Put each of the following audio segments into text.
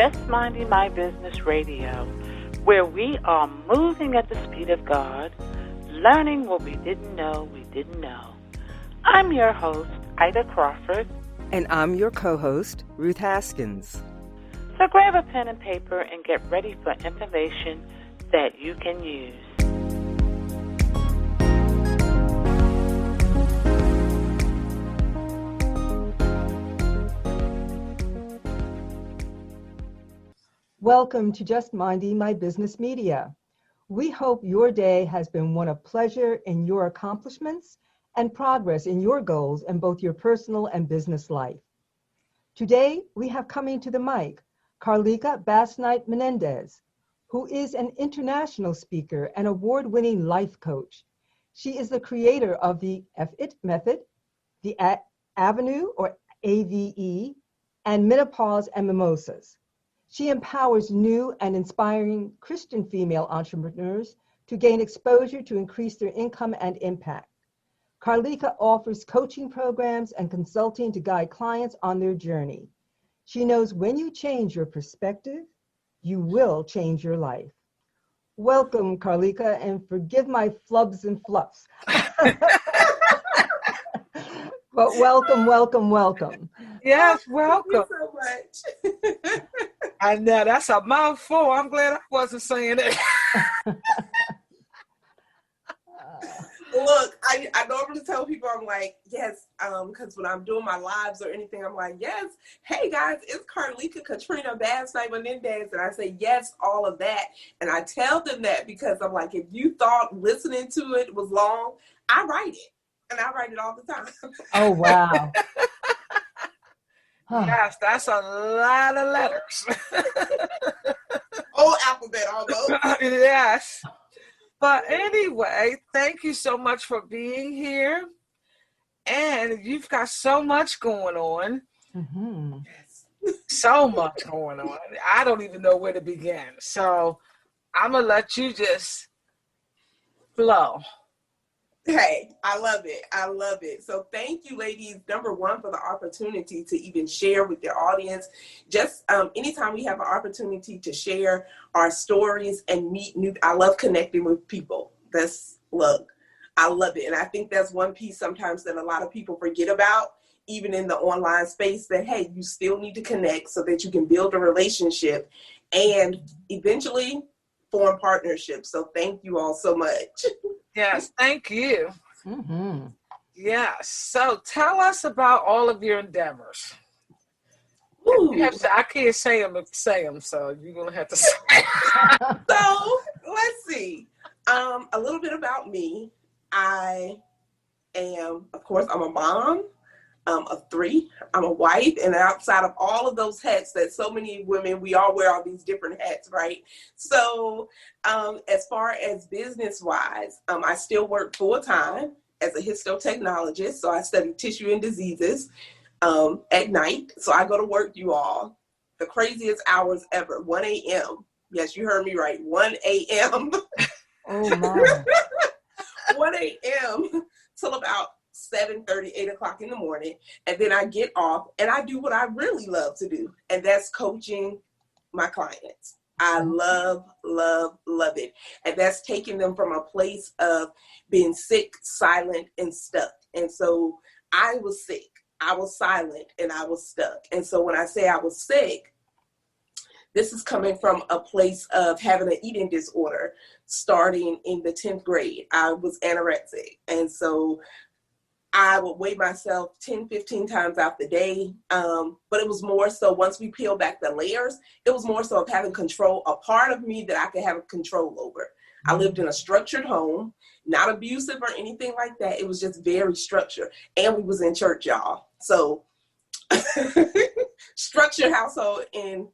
Just Minding My Business Radio, where we are moving at the speed of God, learning what we didn't know we didn't know. I'm your host, Ida Crawford. And I'm your co-host, Ruth Haskins. So grab a pen and paper and get ready for information that you can use. Welcome to Just Minding My Business Media. We hope your day has been one of pleasure in your accomplishments and progress in your goals in both your personal and business life. Today, we have coming to the mic Carleeka Basnight-Menendez, who is an international speaker and award-winning life coach. She is the creator of the f-itmethod, the A.V.E. or A.V.E., and Menopause and Mimosas. She empowers new and inspiring Christian female entrepreneurs to gain exposure to increase their income and impact. Carleeka offers coaching programs and consulting to guide clients on their journey. She knows when you change your perspective, you will change your life. Welcome, Carleeka, and forgive my flubs and fluffs. But welcome, welcome, welcome. Yes, welcome. Thank you so much. I know, that's a mouthful. I'm glad I wasn't saying it. Look, I normally tell people, I'm like, yes, because when I'm doing my lives or anything, I'm like, yes, hey guys, it's Carleeka Katrina Basnight-Menendez. And I say, yes, all of that. And I tell them that because I'm like, if you thought listening to it was long, I write it. And I write it all the time. Oh, wow. Yes, that's a lot of letters. Whole alphabet almost. Yes. But anyway, thank you so much for being here. And you've got so much going on. Mm-hmm. So much going on. I don't even know where to begin. So I'm going to let you just flow. Hey, I love it. I love it. So thank you, ladies, number one, for the opportunity to even share with your audience. Just anytime we have an opportunity to share our stories and meet new, I love connecting with people. Look, I love it. And I think that's one piece sometimes that a lot of people forget about, even in the online space, that, hey, you still need to connect so that you can build a relationship and eventually form partnerships. So thank you all so much. Yes, thank you. Mm-hmm. Yes. So tell us about all of your endeavors. I can't say them, so you're going to have to say them. So let's see. A little bit about me. I am, of course, I'm a mom of 3. I'm a wife, and outside of all of those hats that so many women, we all wear all these different hats, right? So as far as business-wise, I still work full-time as a histotechnologist. So I study tissue and diseases at night. So I go to work, you all, the craziest hours ever, 1 a.m. Yes, you heard me right, 1 a.m. Oh, my. 1 a.m. till about 7:30, 8 o'clock in the morning. And then I get off and I do what I really love to do. And that's coaching my clients. I love, love, love it. And that's taking them from a place of being sick, silent, and stuck. And so I was sick, I was silent, and I was stuck. And so when I say I was sick, this is coming from a place of having an eating disorder starting in the 10th grade. I was anorexic. And so I would weigh myself 10, 15 times out the day. But it was more so, once we peel back the layers, it was more so of having control, a part of me that I could have control over. I lived in a structured home, not abusive or anything like that. It was just very structured. And we was in church, y'all. So structured household in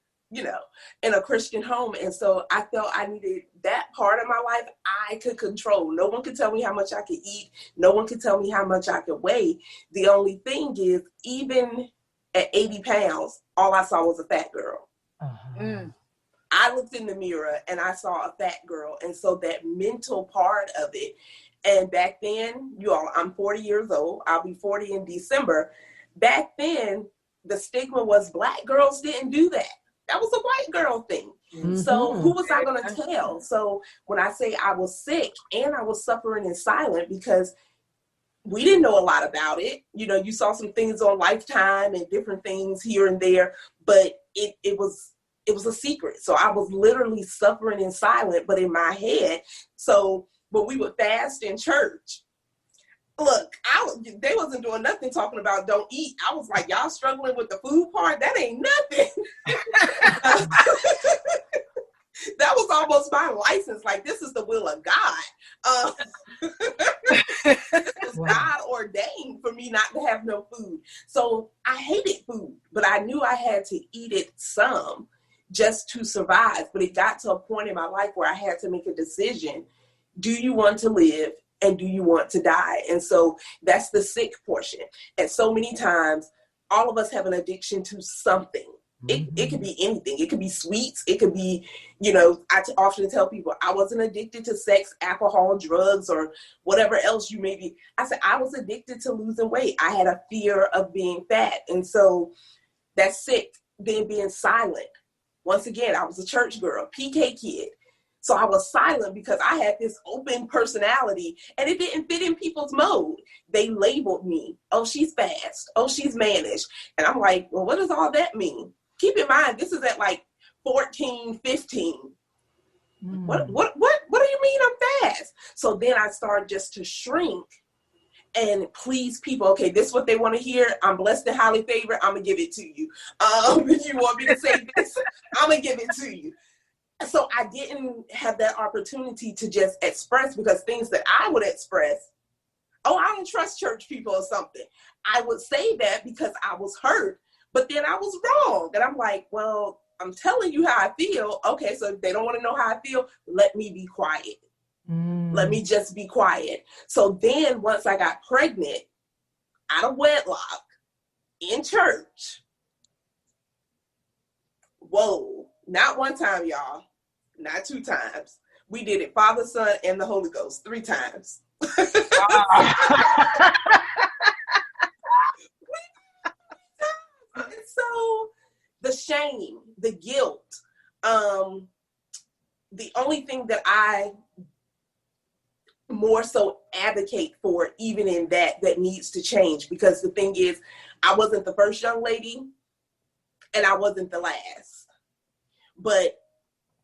a Christian home. And so I felt I needed that part of my life I could control. No one could tell me how much I could eat. No one could tell me how much I could weigh. The only thing is, even at 80 pounds, all I saw was a fat girl. Uh-huh. I looked in the mirror and I saw a fat girl. And so that mental part of it, and back then, you all, I'm 40 years old. I'll be 40 in December. Back then, the stigma was Black girls didn't do that. That was a white girl thing. Mm-hmm. So who was I going to tell? So when I say I was sick and I was suffering in silence, because we didn't know a lot about it. You know, you saw some things on Lifetime and different things here and there, but it was a secret. So I was literally suffering in silence, but in my head. So when we would fast in church, look, they wasn't doing nothing talking about don't eat. I was like, y'all struggling with the food part? That ain't nothing. That was almost my license. Like, this is the will of God. This was God ordained for me not to have no food. So I hated food, but I knew I had to eat it some just to survive. But it got to a point in my life where I had to make a decision. Do you want to live? And do you want to die? And so that's the sick portion. And so many times, all of us have an addiction to something. It could be anything. It could be sweets. It could be, you know, I often tell people I wasn't addicted to sex, alcohol, drugs, or whatever else you may be. I said I was addicted to losing weight. I had a fear of being fat. And so that's sick. Then being silent. Once again, I was a church girl, PK kid. So I was silent because I had this open personality and it didn't fit in people's mode. They labeled me, oh, she's fast. Oh, she's mannish. And I'm like, well, what does all that mean? Keep in mind, this is at like 14, 15. What do you mean I'm fast? So then I started just to shrink and please people. Okay, this is what they want to hear. I'm blessed and highly favored. I'm going to give it to you. If you want me to say this, I'm going to give it to you. So I didn't have that opportunity to just express, because things that I would express, oh, I don't trust church people or something. I would say that because I was hurt, but then I was wrong. And I'm like, well, I'm telling you how I feel. Okay, so if they don't want to know how I feel, let me be quiet. Let me just be quiet. So then once I got pregnant, out of wedlock, in church, whoa. Not one time, y'all. Not 2 times. We did it Father, Son, and the Holy Ghost 3 times. And so the shame, the guilt, the only thing that I more so advocate for, even in that needs to change, because the thing is, I wasn't the first young lady and I wasn't the last. But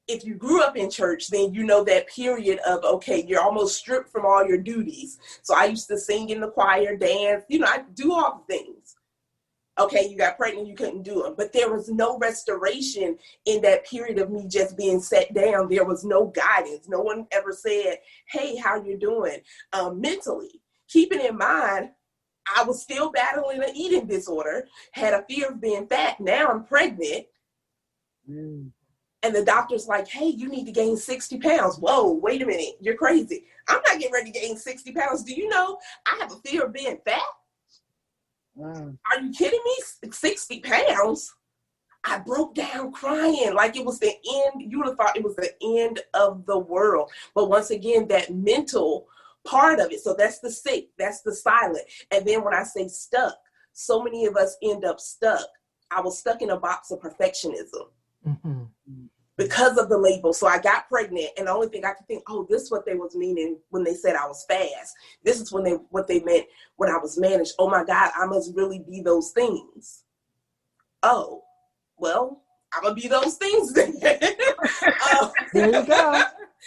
if you grew up in church, then you know that period of, okay, you're almost stripped from all your duties. So I used to sing in the choir, dance, you know, I do all the things. Okay, you got pregnant, you couldn't do them. But there was no restoration in that period of me just being set down. There was no guidance. No one ever said, hey, how you doing? Mentally, keeping in mind, I was still battling an eating disorder, had a fear of being fat. Now I'm pregnant. And the doctor's like, hey, you need to gain 60 pounds. Whoa, wait a minute. You're crazy. I'm not getting ready to gain 60 pounds. Do you know I have a fear of being fat? Wow. Are you kidding me? 60 pounds? I broke down crying like it was the end. You would have thought it was the end of the world. But once again, that mental part of it. So that's the sick. That's the silent. And then when I say stuck, so many of us end up stuck. I was stuck in a box of perfectionism. Because of the label. So I got pregnant, and the only thing I could think, oh, this is what they was meaning when they said I was fast. This is what they meant when I was managed. Oh my God, I must really be those things. Oh, well, I'm gonna be those things then. There you go.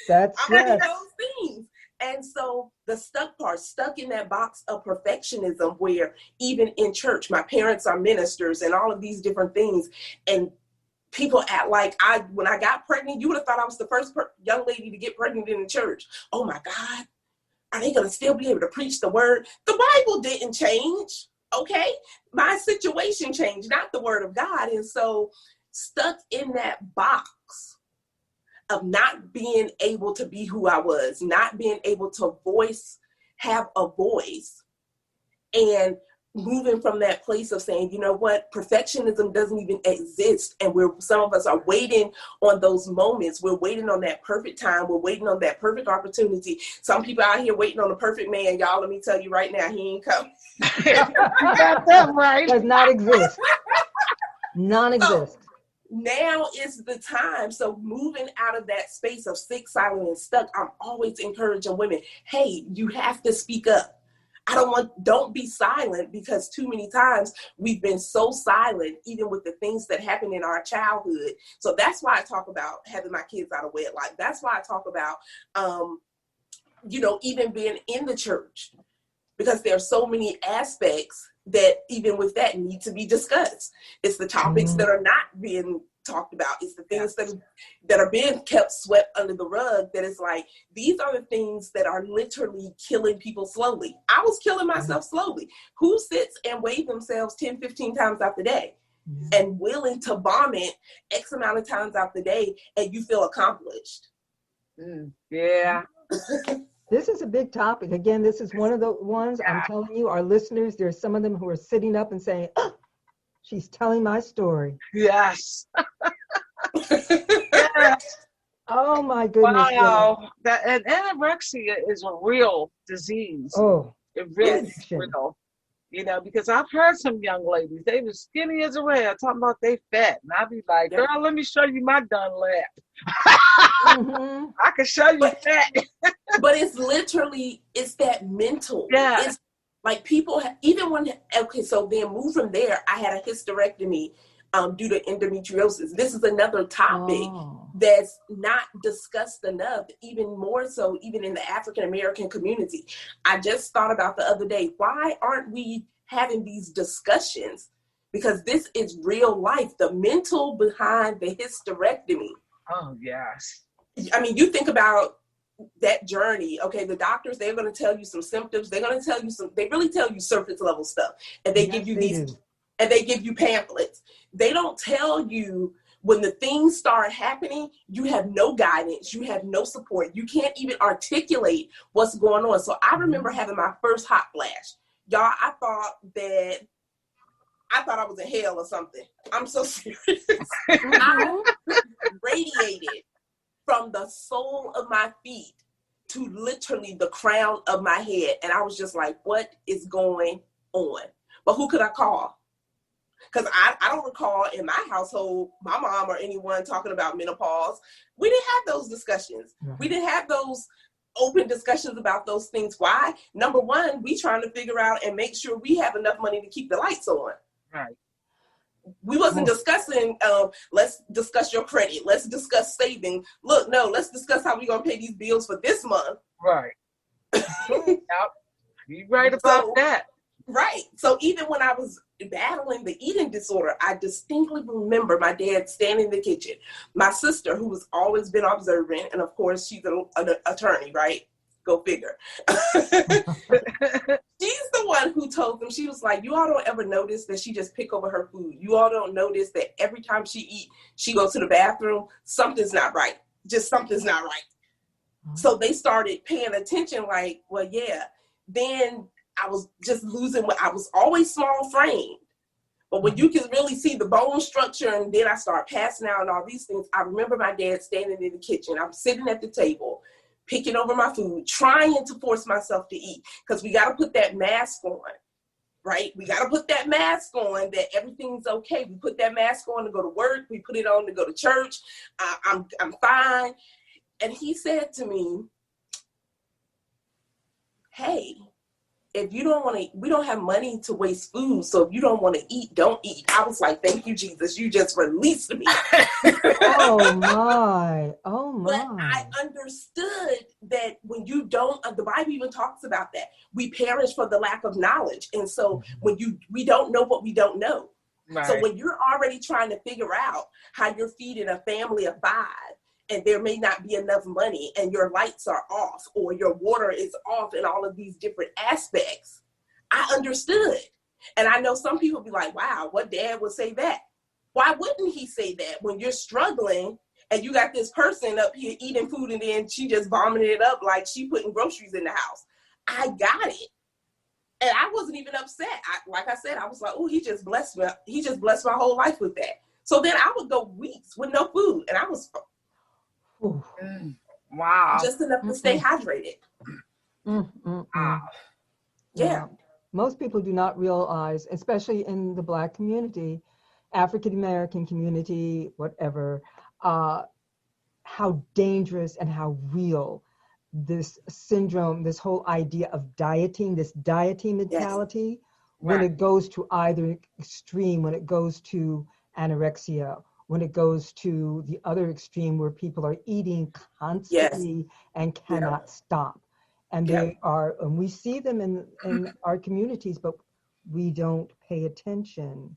That's I'm gonna be those things. And so the stuck part, stuck in that box of perfectionism, where even in church, my parents are ministers and all of these different things, and people act like when I got pregnant, you would have thought I was the first young lady to get pregnant in the church. Oh my God, are they going to still be able to preach the word? The Bible didn't change, okay? My situation changed, not the word of God. And so stuck in that box of not being able to be who I was, not being able to have a voice, and moving from that place of saying, you know what, perfectionism doesn't even exist. And some of us are waiting on those moments. We're waiting on that perfect time. We're waiting on that perfect opportunity. Some people out here waiting on a perfect man. Y'all, let me tell you right now, he ain't coming. You got that right. Does not exist. Non-exist. now is the time. So moving out of that space of sick, silent, and stuck, I'm always encouraging women, hey, you have to speak up. Don't be silent, because too many times we've been so silent, even with the things that happen in our childhood. So that's why I talk about having my kids out of wedlock. That's why I talk about, even being in the church, because there are so many aspects that even with that need to be discussed. It's the topics that are not being talked about. It's the things that are being kept swept under the rug, that is like, these are the things that are literally killing people slowly. I was killing myself slowly. Who sits and weighs themselves 10, 15 times out the day and willing to vomit X amount of times out the day, and you feel accomplished? Yeah. This is a big topic. Again, this is one of the ones I'm telling you, our listeners, there's some of them who are sitting up and saying, oh, she's telling my story. Yes. Yes. Oh my goodness. Wow. And anorexia is a real disease. Oh, it really is real. Because I've heard some young ladies, they were skinny as a rat, talking about they fat. And I'd be like, girl, let me show you my done lap. I can show you fat. But it's literally, it's that mental. Yeah. It's like people, so then move from there. I had a hysterectomy due to endometriosis. This is another topic that's not discussed enough, even more so, even in the African-American community. I just thought about the other day, why aren't we having these discussions? Because this is real life, the mental behind the hysterectomy. Oh, yes. I mean, you think about that journey. Okay, the doctors, they're going to tell you some symptoms. They're going to tell you they really tell you surface level stuff. And they give you and they give you pamphlets. They don't tell you when the things start happening, you have no guidance. You have no support. You can't even articulate what's going on. So I remember having my first hot flash. Y'all, I thought I was in hell or something. I'm so serious. I radiated from the sole of my feet to literally the crown of my head. And I was just like, what is going on? But who could I call? Because I don't recall in my household, my mom or anyone talking about menopause. We didn't have those discussions. We didn't have those open discussions about those things. Why? Number one, we trying to figure out and make sure we have enough money to keep the lights on. Right. We wasn't discussing, let's discuss your credit. Let's discuss saving. Look, no, let's discuss how we're going to pay these bills for this month. Right. Yep. You're right about that. Right. So even when I was battling the eating disorder, I distinctly remember my dad standing in the kitchen. My sister, who has always been observant, and of course she's an attorney, right? Go figure. She's the one who told them, she was like, you all don't ever notice that she just pick over her food. You all don't notice that every time she eat, she goes to the bathroom. Something's not right. Just something's not right. So they started paying attention like, well, yeah. Then I was just losing I was always small framed. But when you can really see the bone structure, and then I start passing out and all these things, I remember my dad standing in the kitchen. I'm sitting at the table, picking over my food, trying to force myself to eat, because we got to put that mask on, right? We got to put that mask on that everything's okay. We put that mask on to go to work. We put it on to go to church. I'm fine. And he said to me, hey, if you don't want to, we don't have money to waste food. So if you don't want to eat, don't eat. I was like, thank you, Jesus. You just released me. Oh my. But I understood that when you don't, the Bible even talks about that. We perish for the lack of knowledge. And so when we don't know what we don't know. Right. So when you're already trying to figure out how you're feeding a family of 5, and there may not be enough money, and your lights are off, or your water is off, and all of these different aspects, I understood. And I know some people be like, wow, what dad would say that? Why wouldn't he say that when you're struggling and you got this person up here eating food and then she just vomited it up like she putting groceries in the house? I got it. And I wasn't even upset. Like I said, I was like, oh, he just blessed me. He just blessed my whole life with that. So then I would go weeks with no food, and I was wow, just enough to stay hydrated. Wow. Yeah. Most people do not realize, especially in the Black community, African American community, whatever, how dangerous and how real this syndrome, this whole idea of dieting, this dieting mentality, when it goes to either extreme, when it goes to anorexia, when it goes to the other extreme where people are eating constantly and cannot stop. And they are, and we see them in our communities, but we don't pay attention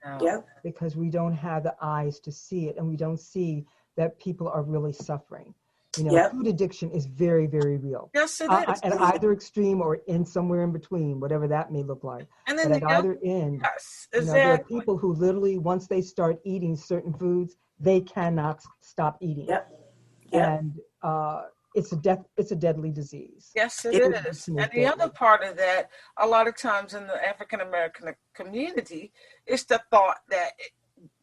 because we don't have the eyes to see it, and we don't see that people are really suffering. You know, food addiction is very, very real. Yes, it is. At either extreme or in somewhere in between, whatever that may look like. And then but at either end, you know, there are people who literally, once they start eating certain foods, they cannot stop eating. And it's a deadly disease. Yes, it is. And the other part of that, a lot of times in the African American community, is the thought that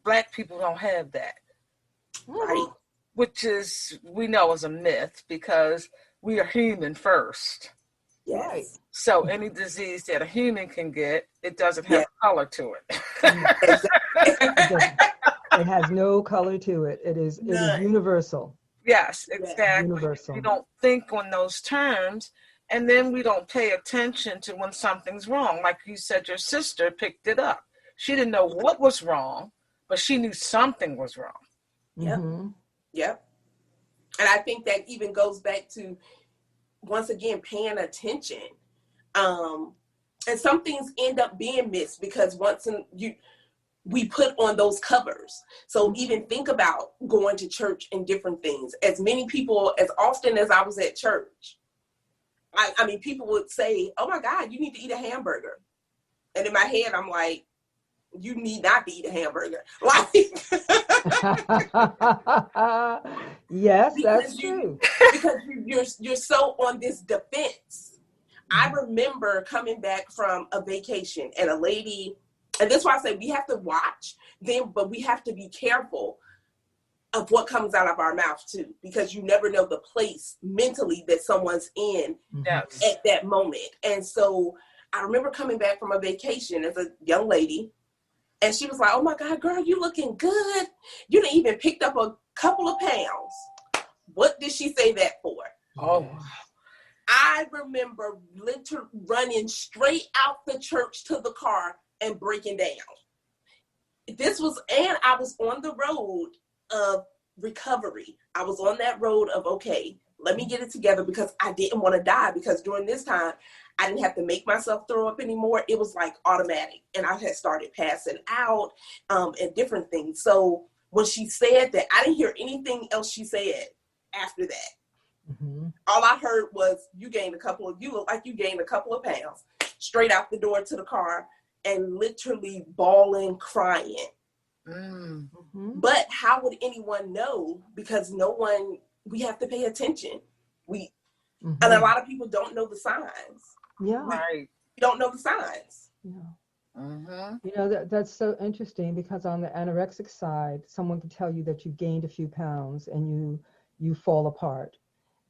Black people don't have that. Right. Which is, we know is a myth, because we are human first. Right. So any disease that a human can get, it doesn't have color to it. It has no color to it. It is universal. Yes, exactly. Universal. We don't think on those terms, and then we don't pay attention to when something's wrong. Like you said, your sister picked it up. She didn't know what was wrong, but she knew something was wrong. Yep. And I think that even goes back to, once again, paying attention. And some things end up being missed because we put on those covers. So even think about going to church and different things. As many people, as often as I was at church, I mean, people would say, oh my God, you need to eat a hamburger. And in my head, I'm like, you need not to eat a hamburger. Like, yes, that's true. Because you're so on this defense. I remember coming back from a vacation and a lady, and that's why I say we have to watch them, but we have to be careful of what comes out of our mouth too, because you never know the place mentally that someone's in at that moment. And so I remember coming back from a vacation as a young lady, and she was like, oh my God, girl, you looking good. You done even picked up a couple of pounds. What did she say that for? Oh, I remember literally running straight out the church to the car and breaking down. And I was on the road of recovery. I was on that road of, okay, let me get it together, because I didn't want to die, because during this time, I didn't have to make myself throw up anymore. It was like automatic. And I had started passing out and different things. So when she said that, I didn't hear anything else she said after that. All I heard was, you look like you gained a couple of pounds, straight out the door to the car, and literally bawling, crying. But how would anyone know? Because we have to pay attention. And a lot of people don't know the signs. Right. You don't know the signs. You know, that's so interesting, because on the anorexic side, someone can tell you that you gained a few pounds and you fall apart.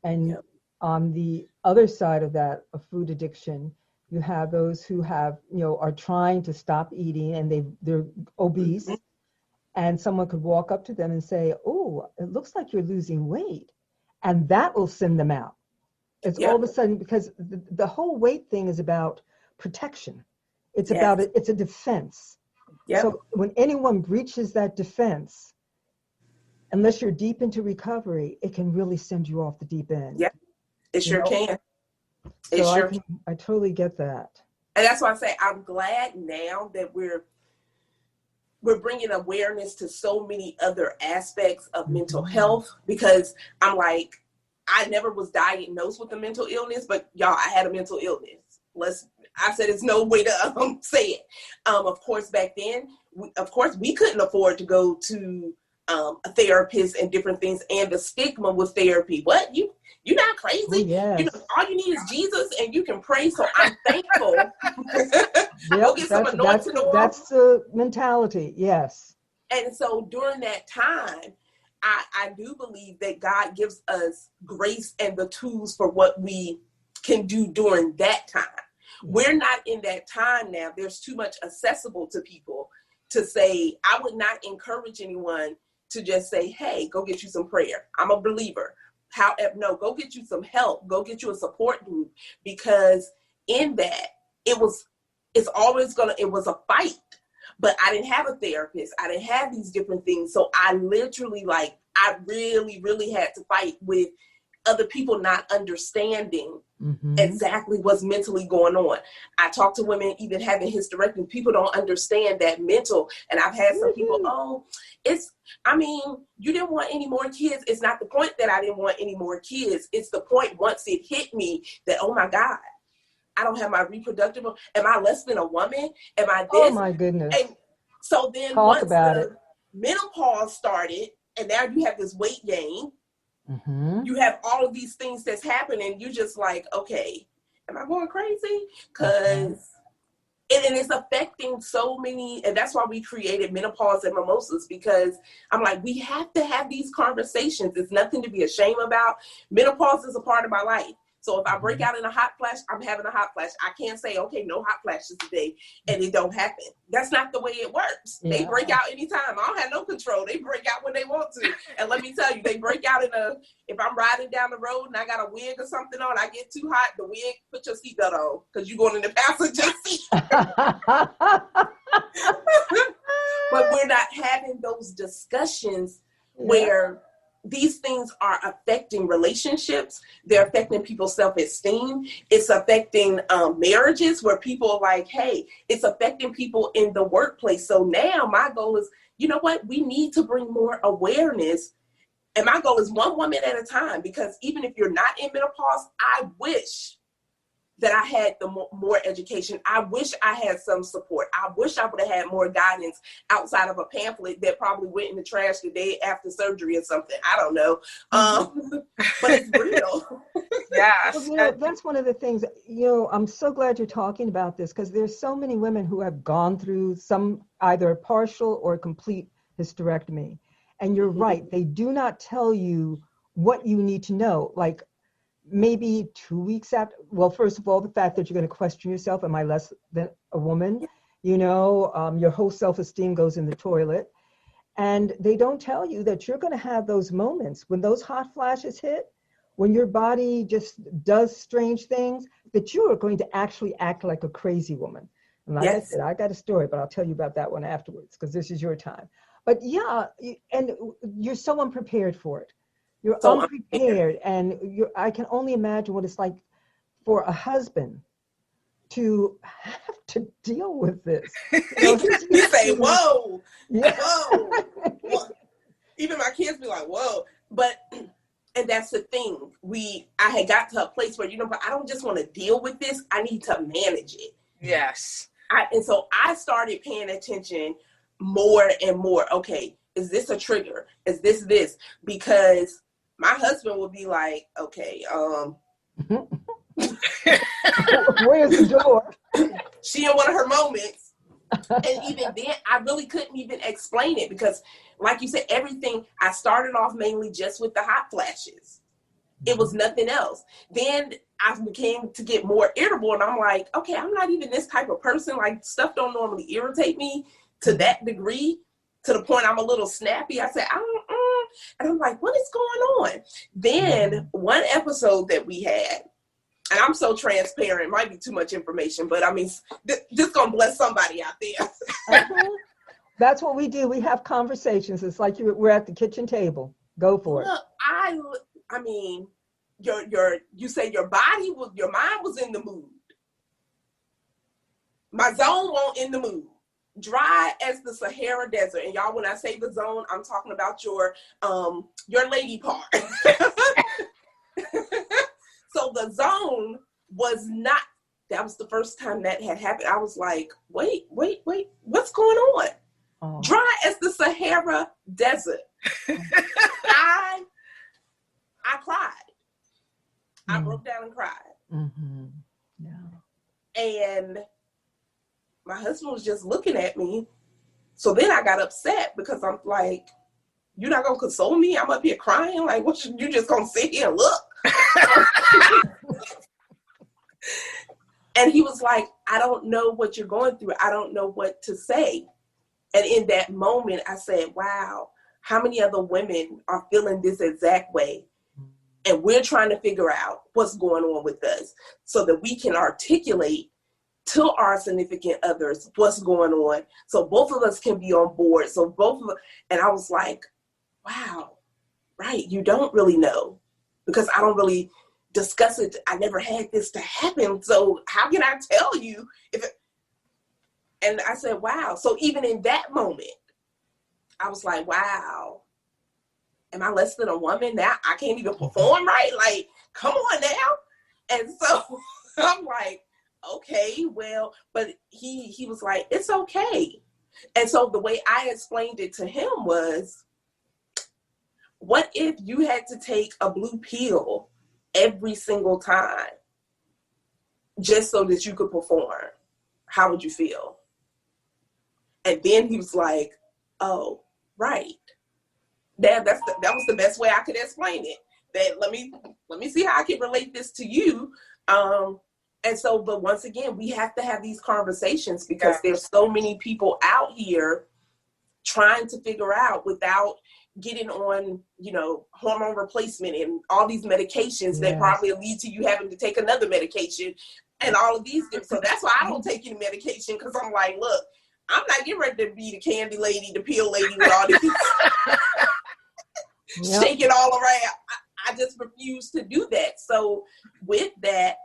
And on the other side of that, of food addiction, you have those who are trying to stop eating, and they're obese, and someone could walk up to them and say, oh, it looks like you're losing weight. And that will send them out. It's all of a sudden, because the whole weight thing is about protection. It's about it's a defense. So when anyone breaches that defense, unless you're deep into recovery, it can really send you off the deep end. It sure can. I totally get that. And that's why I say I'm glad now that we're bringing awareness to so many other aspects of mental health, because I'm like, I never was diagnosed with a mental illness, but y'all, I had a mental illness. I said, it's no way to say it. Of course, back then, we couldn't afford to go to a therapist and different things, and the stigma with therapy. What, you're not crazy? Oh, yes. You know, all you need is Jesus, and you can pray. So I'm thankful. That's the mentality. Yes. And so during that time, I do believe that God gives us grace and the tools for what we can do during that time. We're not in that time now. There's too much accessible to people to say, I would not encourage anyone to just say, hey, go get you some prayer. I'm a believer. However, no, go get you some help. Go get you a support group, because in that it was a fight, but I didn't have a therapist. I didn't have these different things. So I literally I really, really had to fight with other people not understanding exactly what's mentally going on. I talk to women even having hysterectomy. People don't understand that mental. And I've had some people, you didn't want any more kids. It's not the point that I didn't want any more kids. It's the point once it hit me that, oh my God, I don't have my reproductive. Am I less than a woman? Am I this? Oh my goodness. And so then once the menopause started, and now you have this weight gain, you have all of these things that's happening. You're just like, okay, am I going crazy? Because and it's affecting so many, and that's why we created Menopause and Mimosas, because I'm like, we have to have these conversations. It's nothing to be ashamed about. Menopause is a part of my life. So if I break out in a hot flash, I'm having a hot flash. I can't say, okay, no hot flashes today, and it don't happen. That's not the way it works. Yeah. They break out anytime. I don't have no control. They break out when they want to. And let me tell you, they break out if I'm riding down the road and I got a wig or something on, I get too hot, the wig, put your seatbelt on, because you're going in the passenger seat. But we're not having those discussions where these things are affecting relationships. They're affecting people's self-esteem. It's affecting marriages, where people are like, hey, it's affecting people in the workplace. So now my goal is, you know what? We need to bring more awareness. And my goal is one woman at a time, because even if you're not in menopause, I wish that I had the more education. I wish I had some support. I wish I would have had more guidance outside of a pamphlet that probably went in the trash the day after surgery or something. I don't know. But it's real. Yes. Well, that's one of the things, I'm so glad you're talking about this, because there's so many women who have gone through some either partial or complete hysterectomy. And you're right. They do not tell you what you need to know. Like, maybe 2 weeks after, well, first of all, the fact that you're going to question yourself, am I less than a woman? Your whole self-esteem goes in the toilet. And they don't tell you that you're going to have those moments when those hot flashes hit, when your body just does strange things, that you are going to actually act like a crazy woman. And like I said, I got a story, but I'll tell you about that one afterwards, because this is your time. But and you're so unprepared for it. You're unprepared, and I can only imagine what it's like for a husband to have to deal with this. You say, whoa, whoa. Even my kids be like, whoa. But, and that's the thing. I had got to a place where, but I don't just want to deal with this. I need to manage it. Yes. And so I started paying attention more and more. Okay, is this a trigger? Is this? Because my husband would be like, okay, where's the door? She in one of her moments. And even then, I really couldn't even explain it, because like you said, everything, I started off mainly just with the hot flashes. It was nothing else. Then I became to get more irritable, and I'm like, okay, I'm not even this type of person. Like, stuff don't normally irritate me to that degree, to the point I'm a little snappy. I said, and I'm like, what is going on? Then one episode that we had, and I'm so transparent, it might be too much information, but I mean, this gonna bless somebody out there. That's what we do. We have conversations. It's like we're at the kitchen table. Go for it. I mean, you say your mind was in the mood. My zone won't in the mood. Dry as the Sahara Desert. And y'all, when I say the zone, I'm talking about your lady part. So the zone was not, that was the first time that had happened. I was like, wait, what's going on? Oh. Dry as the Sahara Desert. I cried. I broke down and cried. Mm-hmm. Yeah. And my husband was just looking at me. So then I got upset, because I'm like, you're not going to console me? I'm up here crying? Like, you just going to sit here and look? And he was like, I don't know what you're going through. I don't know what to say. And in that moment, I said, wow, how many other women are feeling this exact way? And we're trying to figure out what's going on with us so that we can articulate to our significant others what's going on. So both of us can be on board. So both of us, and I was like, wow, right. You don't really know because I don't really discuss it. I never had this to happen. So how can I tell you if it, and I said, wow. So even in that moment, I was like, wow, am I less than a woman now? I can't even perform right. Like, come on now. And so I'm like, okay, well, but he was like, it's okay. And so the way I explained it to him was, what if you had to take a blue pill every single time just so that you could perform? How would you feel? And then he was like, oh, right. That was the best way I could explain it. That let me see how I can relate this to you. And so, but once again, we have to have these conversations because there's so many people out here trying to figure out without getting on, hormone replacement and all these medications that probably lead to you having to take another medication and all of these things. So that's why I don't take any medication, because I'm like, look, I'm not getting ready to be the candy lady, the pill lady with all these shake it all around. I just refuse to do that. So with that,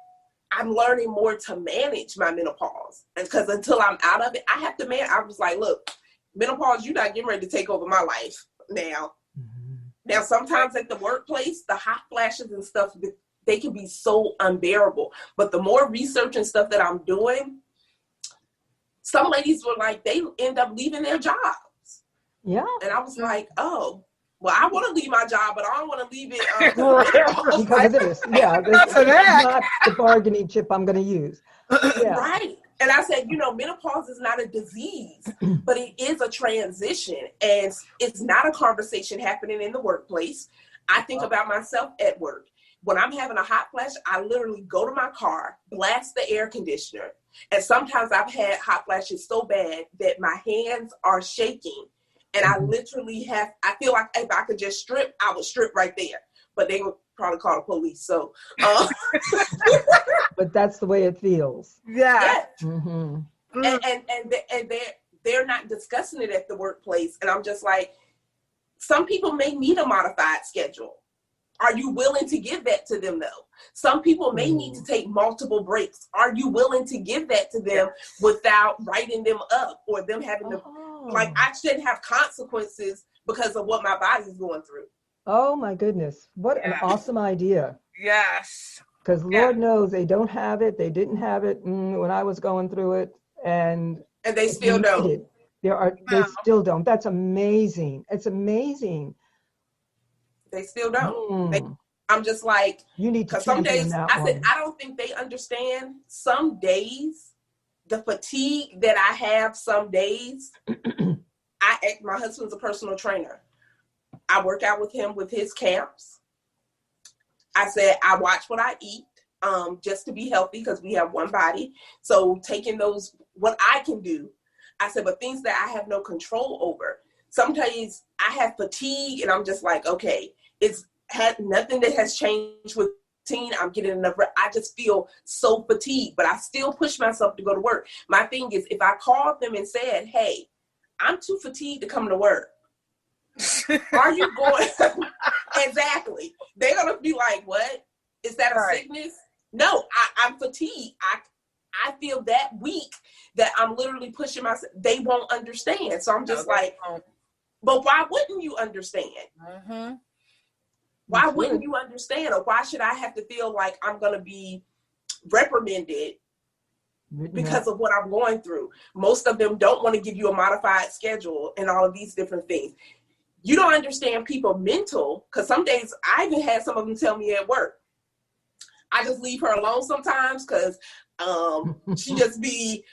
I'm learning more to manage my menopause. And because until I'm out of it, I have to manage. I was like, look, menopause, you're not getting ready to take over my life now. Mm-hmm. Now, sometimes at the workplace, the hot flashes and stuff, they can be so unbearable. But the more research and stuff that I'm doing, some ladies were like, they end up leaving their jobs. Yeah. And I was like, oh, well, I want to leave my job, but I don't want to leave it. Because of this. Yeah. This is not the bargaining chip I'm going to use. Yeah. Right. And I said, menopause is not a disease, but it is a transition. And it's not a conversation happening in the workplace. I think about myself at work. When I'm having a hot flash, I literally go to my car, blast the air conditioner. And sometimes I've had hot flashes so bad that my hands are shaking. And I literally I feel like if I could just strip, I would strip right there. But they would probably call the police. So, but that's the way it feels. Yeah. Mm-hmm. And they're not discussing it at the workplace. And I'm just like, some people may need a modified schedule. Are you willing to give that to them, though? Some people may need to take multiple breaks. Are you willing to give that to them without writing them up or them having to, like, I shouldn't have consequences because of what my body's going through. Oh, my goodness. What an awesome idea. Yes. Because Lord knows they don't have it. They didn't have it when I was going through it. And they still don't. They still don't. That's amazing. It's amazing. They still don't. I'm just like, you need to. Because some days, I don't think they understand. Some days, the fatigue that I have, some days, my husband's a personal trainer. I work out with him with his camps. I said, I watch what I eat just to be healthy because we have one body. So taking those, what I can do, I said, but things that I have no control over. Sometimes I have fatigue and I'm just like, okay, it's had nothing that has changed with teen. I'm getting enough. I just feel so fatigued, but I still push myself to go to work. My thing is, if I called them and said, hey, I'm too fatigued to come to work. Are you going? Exactly. They're going to be like, what? Is that a sickness? No, I'm fatigued. I feel that weak that I'm literally pushing myself. They won't understand. So I'm just but why wouldn't you understand? Mm-hmm. Why wouldn't you understand? Or why should I have to feel like I'm going to be reprimanded because of what I'm going through? Most of them don't want to give you a modified schedule and all of these different things. You don't understand people mental, because some days I even had some of them tell me at work, I just leave her alone sometimes because she just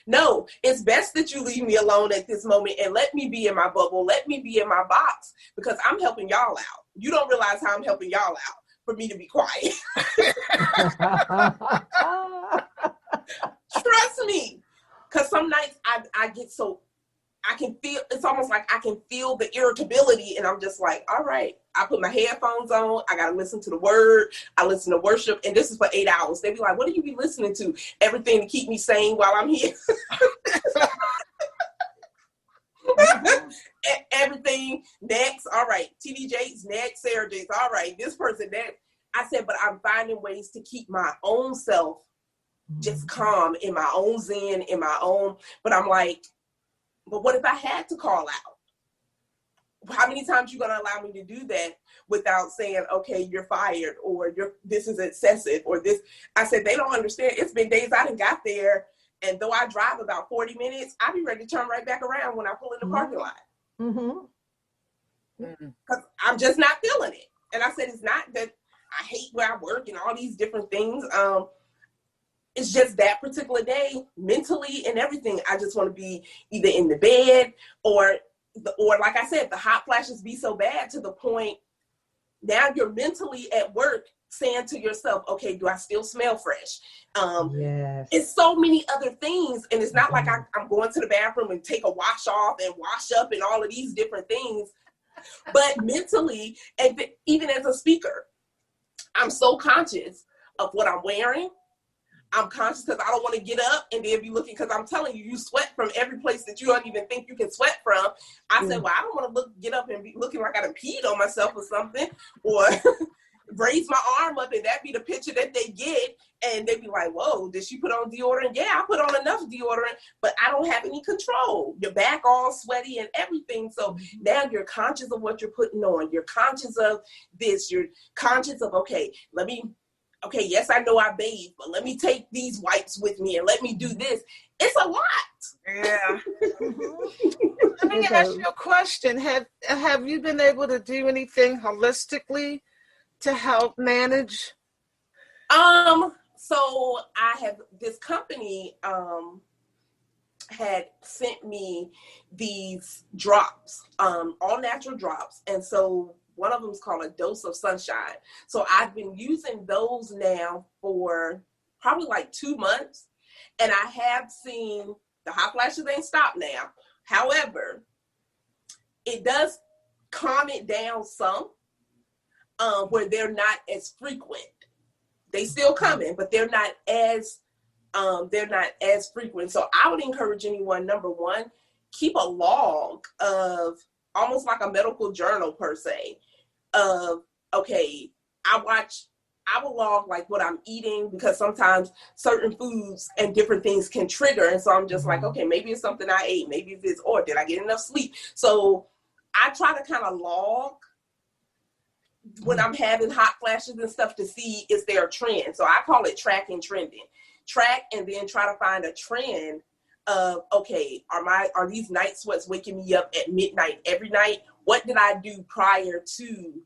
no, it's best that you leave me alone at this moment and let me be in my bubble. Let me be in my box because I'm helping y'all out. You don't realize how I'm helping y'all out for me to be quiet. Trust me. Because some nights I can feel, it's almost like I can feel the irritability, and I'm just like, all right, I put my headphones on, I got to listen to the word, I listen to worship, and this is for 8 hours. They be like, what do you be listening to? Everything to keep me sane while I'm here. Everything next, all right, TD Jakes next, Sarah Jakes, all right, this person next. I said, but I'm finding ways to keep my own self just calm, in my own zen, in my own, but I'm like, but what if I had to call out? How many times you gonna allow me to do that without saying, okay, you're fired, or this is excessive, or this? I said, they don't understand. It's been days I done got there, and though I drive about 40 minutes, I be ready to turn right back around when I pull in the parking lot. Because I'm just not feeling it. And I said, it's not that I hate where I work and all these different things. It's just that particular day, mentally and everything, I just want to be either in the bed or like I said, the hot flashes be so bad to the point now you're mentally at work saying to yourself, okay, do I still smell fresh? Yes. It's so many other things. And it's not like I'm going to the bathroom and take a wash off and wash up and all of these different things. But mentally, and even as a speaker, I'm so conscious of what I'm wearing. I'm conscious because I don't want to get up and then be looking, because I'm telling you, you sweat from every place that you don't even think you can sweat from. I said, well, I don't want to get up and be looking like I done peed on myself or something, or raise my arm up and that be the picture that they get. And they be like, whoa, did she put on deodorant? Yeah, I put on enough deodorant, but I don't have any control. Your back all sweaty and everything. So now you're conscious of what you're putting on. You're conscious of this. You're conscious of, okay, yes, I know I bathe, but let me take these wipes with me and let me do this. It's a lot. Yeah. Let me ask you a question. Have you been able to do anything holistically to help manage? So I have, this company had sent me these drops, all natural drops. And so one of them is called a dose of sunshine. So I've been using those now for probably like 2 months. And I have seen the hot flashes ain't stopped now. However, it does calm it down some, where they're not as frequent. They still coming, but they're not as frequent. So I would encourage anyone, number one, keep a log of, almost like a medical journal per se, of, okay, I will log like what I'm eating, because sometimes certain foods and different things can trigger. And so I'm just like, okay, maybe it's something I ate. Maybe it's this, or did I get enough sleep? So I try to kind of log when I'm having hot flashes and stuff to see, is there a trend? So I call it tracking trending. Track and then try to find a trend of, okay, are these night sweats waking me up at midnight every night? What did I do prior to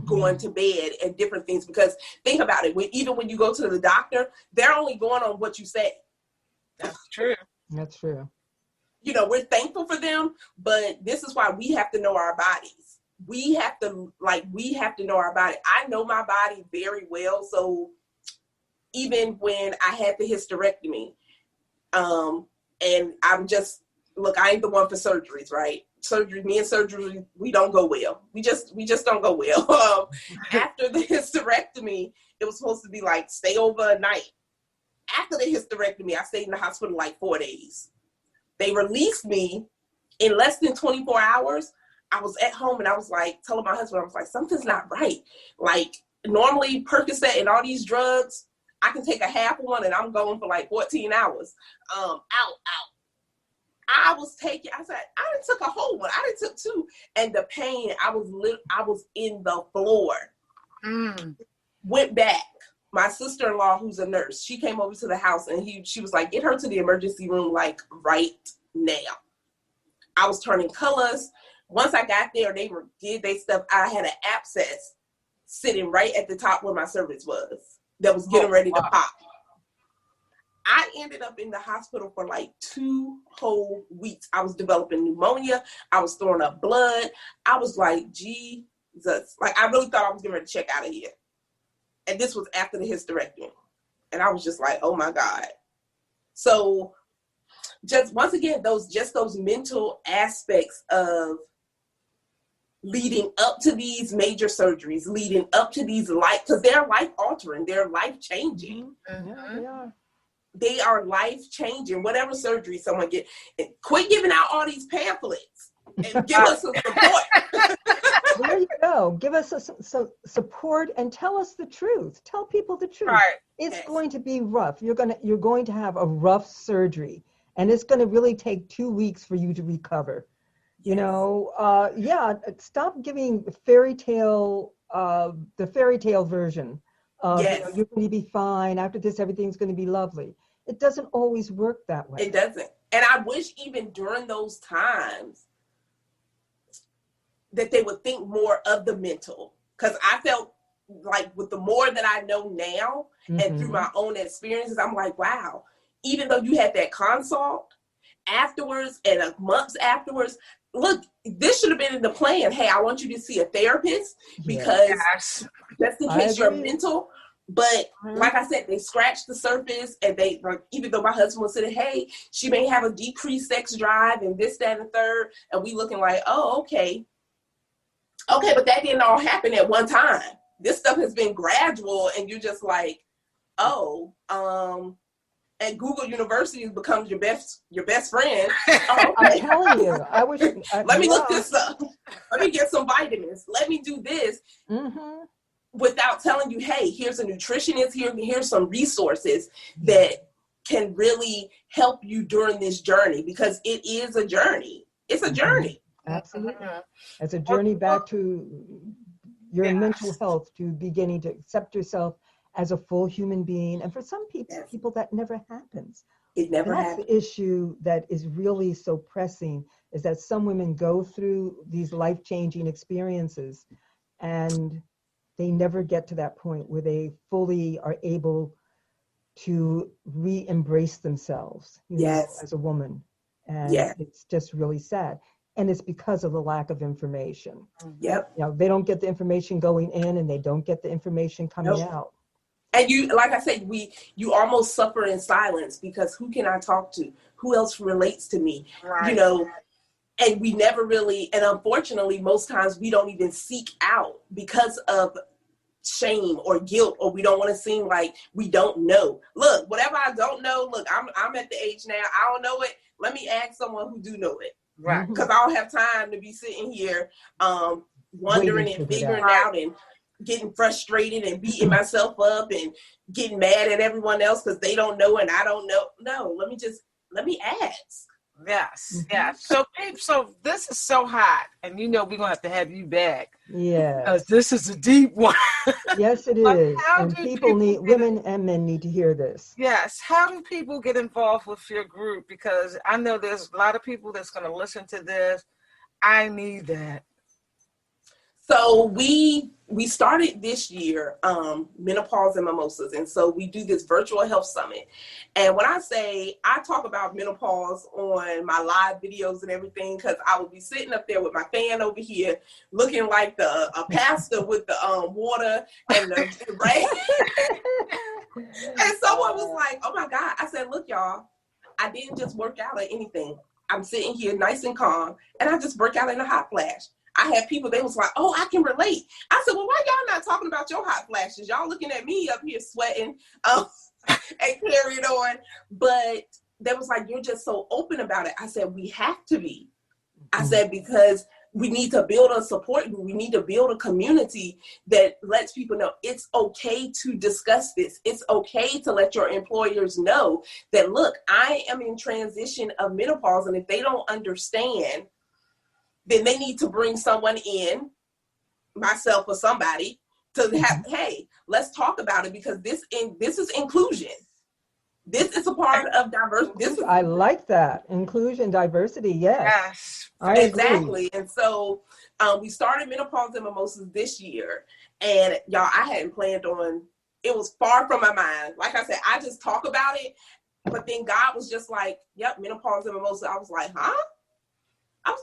going to bed, and different things? Because think about it, even when you go to the doctor, they're only going on what you say. That's true. That's true. You know, we're thankful for them, but this is why we have to know our bodies. We have to know our body. I know my body very well. So even when I had the hysterectomy, and I'm just, look, I ain't the one for surgeries, right? Me and surgery, we don't go well. We just don't go well. After the hysterectomy, it was supposed to be like stay over a night. After the hysterectomy, I stayed in the hospital like 4 days. They released me in less than 24 hours. I was at home and I was like, telling my husband, I was like, something's not right. Like normally Percocet and all these drugs, I can take a half one and I'm going for like 14 hours. Out. I said, I done took a whole one. I done took 2. And the pain, I was in the floor. Went back. My sister-in-law, who's a nurse, she came over to the house and she was like, get her to the emergency room like right now. I was turning colors. Once I got there, they did their stuff. I had an abscess sitting right at the top where my cervix was that was getting ready to pop. I ended up in the hospital for like 2 whole weeks. I was developing pneumonia. I was throwing up blood. I was like, Jesus. Like, I really thought I was getting ready to check out of here. And this was after the hysterectomy. And I was just like, oh my God. So just once again, those mental aspects of leading up to these major surgeries, leading up to these because they're life altering, they're life changing. Mm-hmm. Yeah, they are. They are life changing. Whatever surgery someone get, quit giving out all these pamphlets and give us some support. There you go. Give us some support and tell us the truth. Tell people the truth. Right. It's going to be rough. You're going to have a rough surgery, and it's going to really take 2 weeks for you to recover. You know, stop giving the fairy tale version of, you know, you're going to be fine. After this, everything's going to be lovely. It doesn't always work that way. It doesn't. And I wish even during those times that they would think more of the mental, because I felt like with the more that I know now and through my own experiences, I'm like, wow, even though you had that consult afterwards and months afterwards, look, this should have been in the plan. Hey, I want you to see a therapist because just in case you're mental. But like I said, they scratched the surface, and they, like, even though my husband was saying, hey, she may have a decreased sex drive and this, that, and the third, and we looking like, oh, okay, but that didn't all happen at one time. This stuff has been gradual, and you're just like, and Google University becomes your best friend. Oh, okay. I'm telling you, I wish. Let me look this up. Let me get some vitamins. Let me do this. Without telling you, hey, here's a nutritionist, here's some resources that can really help you during this journey, because it is a journey. It's a journey. Absolutely. It's a journey back to your mental health, to beginning to accept yourself as a full human being. And for some people that never happens. It never happens. That's the issue that is really so pressing, is that some women go through these life-changing experiences and they never get to that point where they fully are able to re-embrace themselves, you know, as a woman. And it's just really sad. And it's because of the lack of information. You know, they don't get the information going in, and they don't get the information coming out. And you, like I said, you almost suffer in silence, because who can I talk to? Who else relates to me? You know, and we never really, and unfortunately, most times we don't even seek out because of shame or guilt, or we don't want to seem like we don't know. Look, whatever I don't know, look, I'm at the age now, I don't know it. Let me ask someone who do know it. Right. Because I don't have time to be sitting here wondering and figuring out and getting frustrated and beating myself up and getting mad at everyone else because they don't know and I don't know. No, let me ask. Yes, So, babe, so this is so hot, and you know we're gonna have to have you back. Yeah, because this is a deep one. Yes, it is, and women and men need to hear this. Yes, how do people get involved with your group? Because I know there's a lot of people that's gonna listen to this. I need that. So we started this year, Menopause and Mimosas. And so we do this virtual health summit. And when I say, I talk about menopause on my live videos and everything, because I would be sitting up there with my fan over here looking like a pastor with the water and the rain. And someone was like, oh my God. I said, look, y'all, I didn't just work out or anything. I'm sitting here nice and calm, and I just broke out in a hot flash. I had people, they was like, oh, I can relate. I said, well, why y'all not talking about your hot flashes? Y'all looking at me up here sweating and carrying on. But they was like, you're just so open about it. I said, we have to be. I said, because we need to build a support group. We need to build a community that lets people know it's okay to discuss this. It's okay to let your employers know that, look, I am in transition of menopause. And if they don't understand, then they need to bring someone in, myself or somebody, to have, hey, let's talk about it, because this is inclusion. This is a part of diversity. I like that. Inclusion, diversity, yes. I exactly. agree. And so we started Menopause and Mimosas this year. And y'all, I hadn't planned on, it was far from my mind. Like I said, I just talk about it. But then God was just like, yep, Menopause and Mimosas. I was like, huh? I was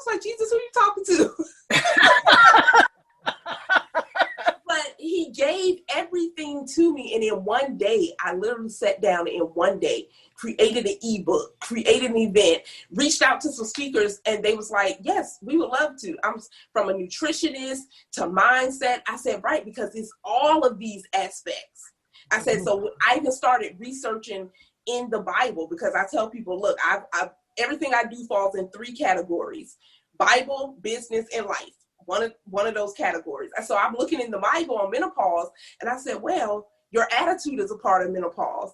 like, Jesus, who are you talking to? But he gave everything to me. And in one day, I literally sat down in one day, created an ebook, created an event, reached out to some speakers, and they was like, yes, we would love to. I'm from a nutritionist to mindset. I said, right, because it's all of these aspects. I said, so I even started researching in the Bible, because I tell people, look, everything I do falls in 3 categories: Bible, business, and life. One of those categories. So I'm looking in the Bible on menopause, and I said, well, your attitude is a part of menopause.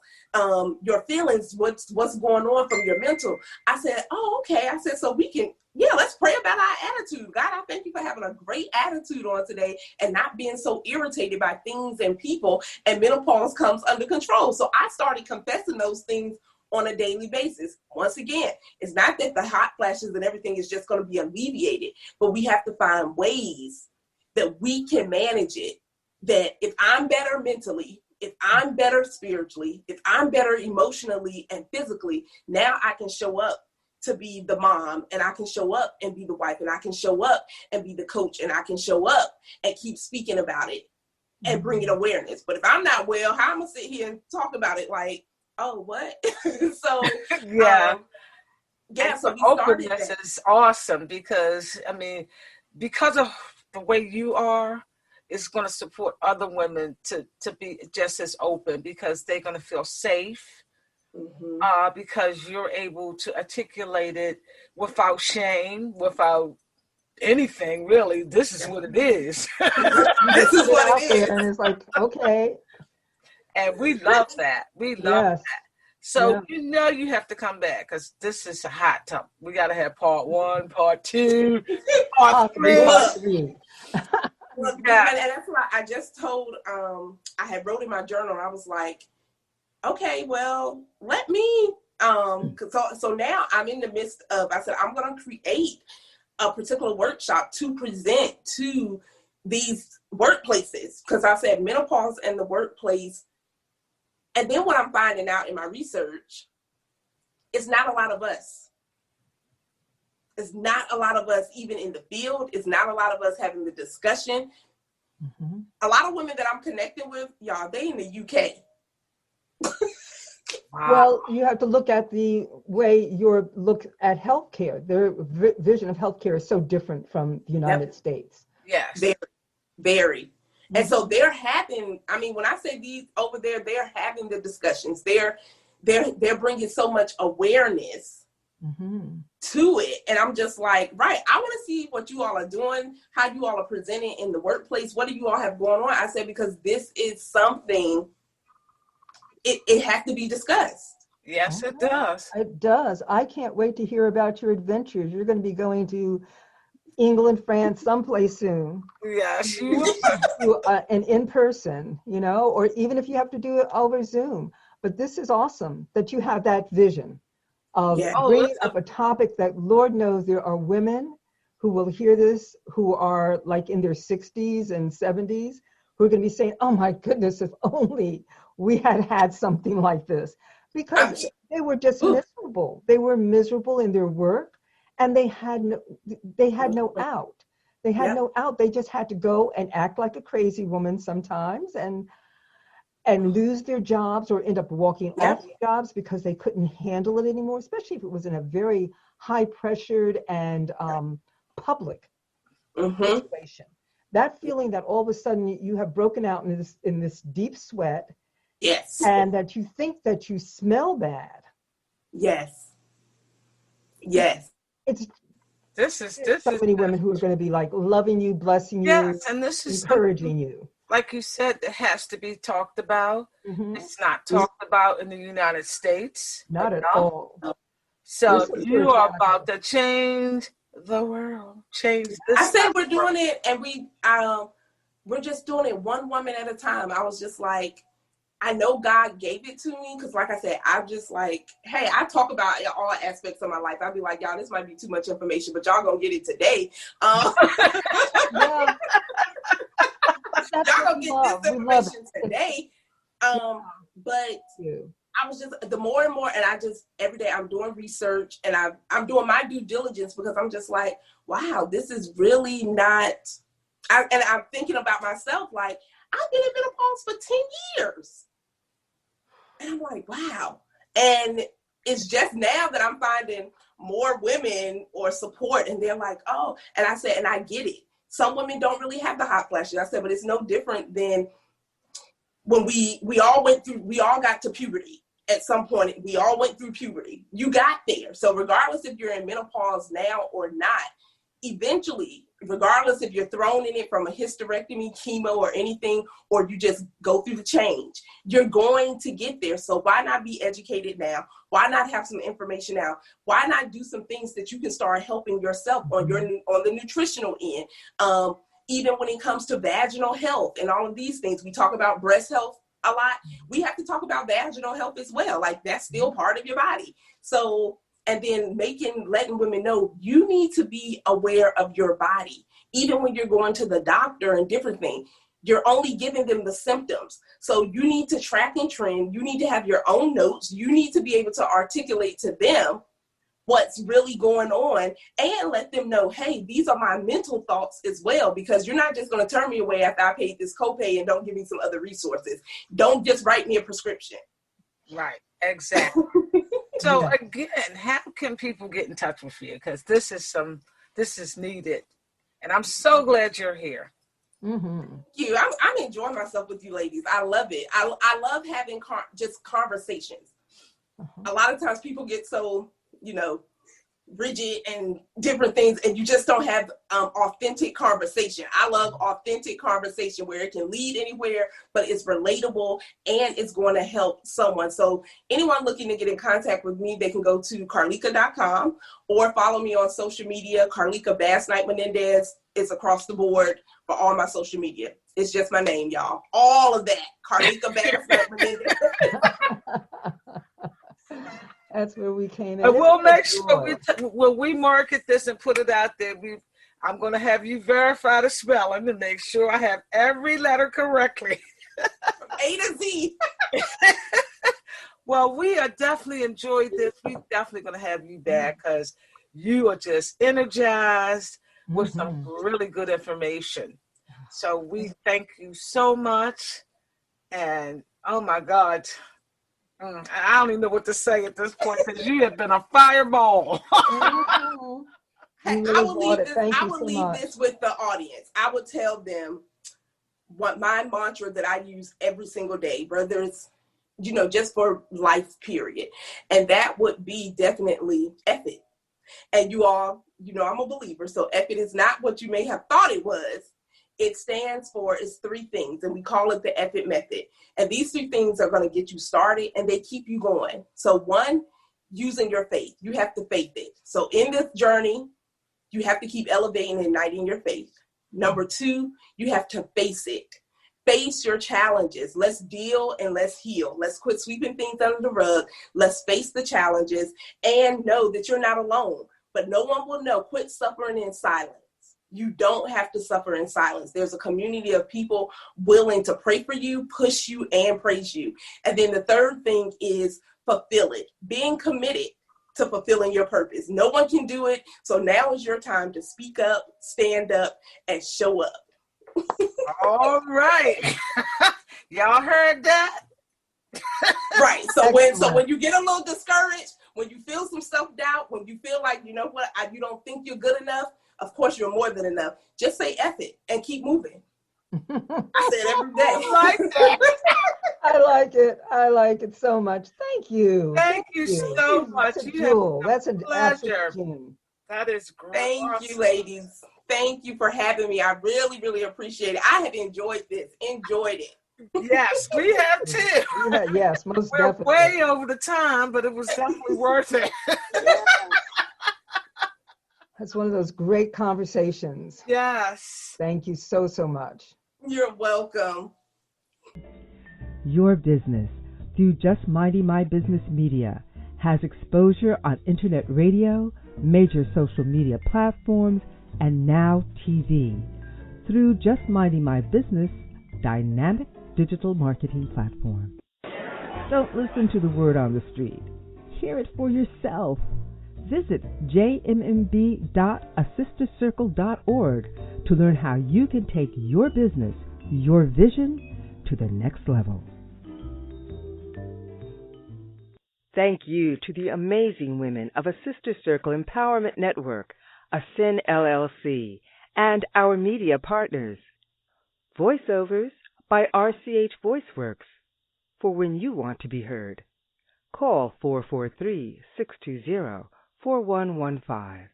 Your feelings, what's going on from your mental. I said, oh, okay. I said, so let's pray about our attitude. God, I thank you for having a great attitude on today and not being so irritated by things and people, and menopause comes under control. So I started confessing those things on a daily basis. Once again, it's not that the hot flashes and everything is just going to be alleviated, but we have to find ways that we can manage it. That if I'm better mentally, if I'm better spiritually, if I'm better emotionally and physically, now I can show up to be the mom, and I can show up and be the wife, and I can show up and be the coach, and I can show up and keep speaking about it and bringing awareness. But if I'm not well, how am I gonna sit here and talk about it like, oh, what? So yeah. So we openness started is awesome, because because of the way you are, it's going to support other women to be just as open, because they're going to feel safe. Because you're able to articulate it without shame, without anything, really. This is what it is. This is what it is. And it's like, okay. And we love that. We love that. So, you have to come back, because this is a hot topic. We got to have part 1, part 2, part 3. Look, and that's why I just told, I had wrote in my journal, and I was like, okay, well, let me, so now I'm in the midst of, I said, I'm going to create a particular workshop to present to these workplaces, because I said menopause and the workplace. And then what I'm finding out in my research, it's not a lot of us. It's not a lot of us even in the field. It's not a lot of us having the discussion. A lot of women that I'm connecting with, y'all, they in the UK. Well, you have to look at the way you look at healthcare. Their vision of healthcare is so different from the United States. Yes. Very. And so they're having, when I say these over there, they're having the discussions. They're bringing so much awareness to it. And I'm just like, right, I want to see what you all are doing, how you all are presenting in the workplace. What do you all have going on? I said, because this is something, it has to be discussed. Yes, it does. It does. I can't wait to hear about your adventures. You're going to be going to England, France, someplace soon. Yes, and in person, or even if you have to do it over Zoom. But this is awesome that you have that vision of bringing up a topic that Lord knows there are women who will hear this, who are like in their 60s and 70s, who are going to be saying, oh my goodness, if only we had something like this. Because they were just miserable. They were miserable in their work. And they had no out. They had no out. They just had to go and act like a crazy woman sometimes and lose their jobs or end up walking off jobs because they couldn't handle it anymore, especially if it was in a very high pressured and public situation. That feeling that all of a sudden you have broken out in this deep sweat. Yes. And that you think that you smell bad. Yes. This is so many women who are going to be like loving you, blessing you, and this is encouraging you. Like you said, it has to be talked about. It's not talked about in the United States. Not at all. So you are about to change the world. Change this. I said we're doing it, and we're just doing it one woman at a time. I was just like, I know God gave it to me because, like I said, I'm just like, hey, I talk about all aspects of my life. I'll be like, y'all, this might be too much information, but y'all gonna get it today. Y'all gonna get this information today. But I was just, the more and more, and I just, every day I'm doing research and I'm doing my due diligence because I'm just like, wow, this is really not, and I'm thinking about myself, like, I've been in menopause for 10 years. And I'm like, wow. And it's just now that I'm finding more women or support, and they're like, oh, and I said, and I get it. Some women don't really have the hot flashes. I said, but it's no different than when we all got to puberty at some point. We all went through puberty. You got there. So regardless if you're in menopause now or not, eventually, regardless if you're thrown in it from a hysterectomy, chemo, or anything, or you just go through the change, you're going to get there. So why not be educated now? Why not have some information now? Why not do some things that you can start helping yourself on the nutritional end? Even when it comes to vaginal health and all of these things, we talk about breast health a lot. We have to talk about vaginal health as well. Like, that's still part of your body. So, and then letting women know you need to be aware of your body. Even when you're going to the doctor and different things, you're only giving them the symptoms. So you need to track and trend. You need to have your own notes. You need to be able to articulate to them what's really going on and let them know, hey, these are my mental thoughts as well, because you're not just going to turn me away after I paid this copay and don't give me some other resources. Don't just write me a prescription. Right, exactly. So again, how can people get in touch with you? Because this is needed. And I'm so glad you're here. Mm-hmm. Thank you. I'm enjoying myself with you ladies. I love it. I love having just conversations. A lot of times people get so, rigid and different things, and you just don't have authentic conversation. I love authentic conversation where it can lead anywhere, but it's relatable and it's going to help someone. So anyone looking to get in contact with me, they can go to carleeka.com or follow me on social media. Carleeka Basnight-Menendez is across the board for all my social media. It's just my name, y'all. All of that. Carleeka Basnight-Menendez. That's where we came in. And we'll make sure when we market this and put it out there, I'm going to have you verify the spelling and make sure I have every letter correctly. A to Z. Well, we are definitely enjoyed this. We're definitely going to have you back because you are just energized with some really good information. So we thank you so much. And oh my God, I don't even know what to say at this point because you have been a fireball. Hey, I will leave this with the audience. I would tell them what my mantra that I use every single day, whether it's, just for life period. And that would be definitely F-it. And you all, I'm a believer. So F-it is not what you may have thought it was. It stands for, it's 3 things, and we call it the F-it method. And these 3 things are going to get you started, and they keep you going. So 1, using your faith. You have to faith it. So in this journey, you have to keep elevating and igniting your faith. Number 2, you have to face it. Face your challenges. Let's deal and let's heal. Let's quit sweeping things under the rug. Let's face the challenges and know that you're not alone. But no one will know. Quit suffering in silence. You don't have to suffer in silence. There's a community of people willing to pray for you, push you, and praise you. And then the 3rd thing is fulfill it. Being committed to fulfilling your purpose. No one can do it. So now is your time to speak up, stand up, and show up. All right. Y'all heard that? Right. So when you get a little discouraged, when you feel some self-doubt, when you feel like, you don't think you're good enough, of course you're more than enough. Just say F it and keep moving. I say it every day. I like that. I like it so much. Thank you. Thank you so much. That's a jewel. That's a pleasure. That is great. Thank you, ladies. Thank you for having me. I really, really appreciate it. I have enjoyed this. Enjoyed it. Yes, we have too. Yes, most We're definitely. way over the time, but it was definitely worth it. That's one of those great conversations. Yes. Thank you so, so much. You're welcome. Your business, through Just Minding My Business Media, has exposure on internet radio, major social media platforms, and now TV. Through Just Minding My Business, dynamic digital marketing platform. Don't listen to the word on the street. Hear it for yourself. Visit jmmb.assistercircle.org to learn how you can take your business your vision to the next level. Thank you to the amazing women of a Sister Circle Empowerment Network, ASCEN LLC, and our media partners. Voiceovers by RCH VoiceWorks, for when you want to be heard. Call 443-620-4115.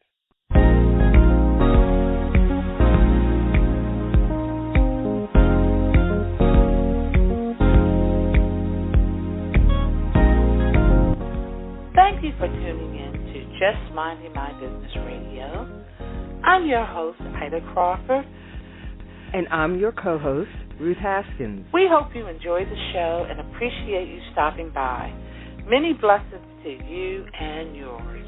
Thank you for tuning in to Just Minding My Business Radio. I'm your host, Ida Crawford. And I'm your co-host, Ruth Haskins. We hope you enjoy the show and appreciate you stopping by. Many blessings to you and yours.